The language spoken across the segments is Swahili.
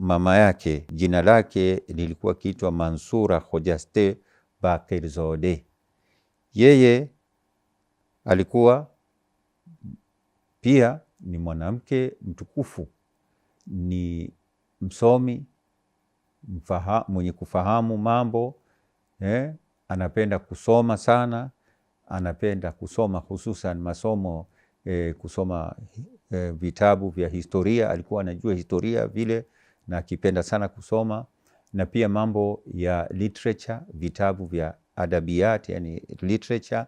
mama yake jina lake lilikuwa kiitwa Mansura Khojaste Baqirzadeh. Yeye alikuwa pia ni mwanamke mtukufu, ni msomi, mwenye kufahamu mambo, anapenda kusoma sana, anapenda kusoma hususan masomo, kusoma vitabu vya historia. Alikuwa anajua historia vile na akipenda sana kusoma, na pia mambo ya literature, vitabu vya adabiyat, yani literature.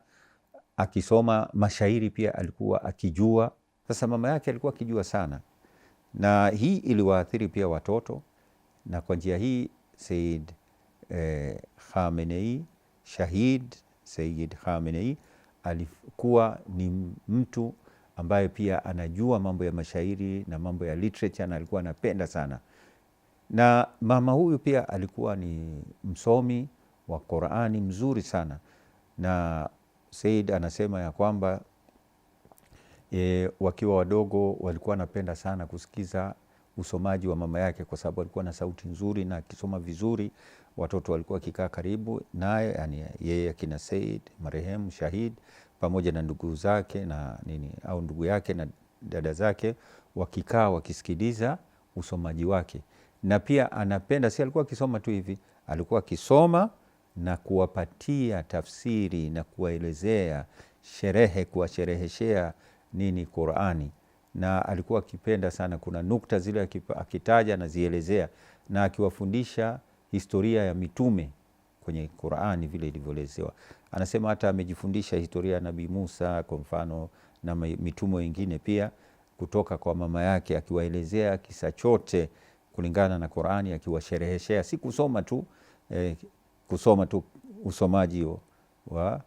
Akisoma mashairi pia alikuwa akijua. Sasa mama yake alikuwa akijua sana, na hii iliwaathiri pia watoto. Na kwa njia hii Sayyid Khamenei, Shahid Sayyid Khamenei, alikuwa ni mtu ambaye pia anajua mambo ya mashairi na mambo ya literature, na alikuwa anapenda sana. Na mama huyu pia alikuwa ni msomi wa Qur'ani mzuri sana, na Sayyid anasema ya kwamba wakiwa wadogo walikuwa wanapenda sana kusikiza usomaji wa mama yake, kwa sababu alikuwa na sauti nzuri na akisoma vizuri. Watoto walikuwa kikaa karibu naye, yani yeye akina Sayyid marehemu Shahid pamoja na ndugu zake na nini, au ndugu yake na dada zake, wakikaa wakisikiliza usomaji wake. Na pia anapenda, si alikuwa akisoma tu hivi, alikuwa akisoma na kuwapatia tafsiri na kuwaelezea sherehe, kuwashereheshea nini Qur'ani. Na alikuwa akipenda sana, kuna nukta zile akitaja na zielezea, na akiwafundisha historia ya mitume kwenye Qur'ani vile ilivyoelezewa. Anasema hata amejifundisha historia ya Nabii Musa kwa mfano na mitume wengine pia kutoka kwa mama yake, akiwaelezea kisa chote kulingana na Qur'ani, akiwashereheshea, si kusoma tu usomaji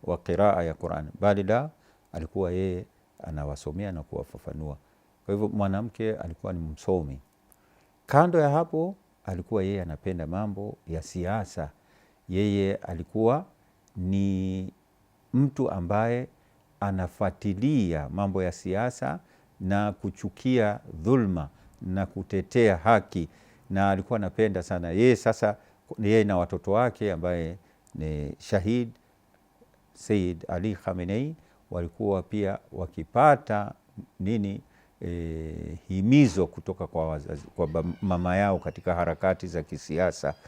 wa qiraa ya Qur'ani, bali la alikuwa yeye anawasomea na kuwafafanua. Kwa hivyo mwanamke alikuwa ni msomi. Kando ya hapo, alikuwa yeye anapenda mambo ya siasa. Yeye alikuwa ni mtu ambaye anafuatilia mambo ya siasa na kuchukia dhulma na kutetea haki, na alikuwa anapenda sana yeye. Sasa yeye na watoto wake ambaye ni Shahid Sayyid Ali Khamenei walikuwa pia wakipata nini, himizo kutoka kwa wazazi, kwa mama yao katika harakati za kisiasa.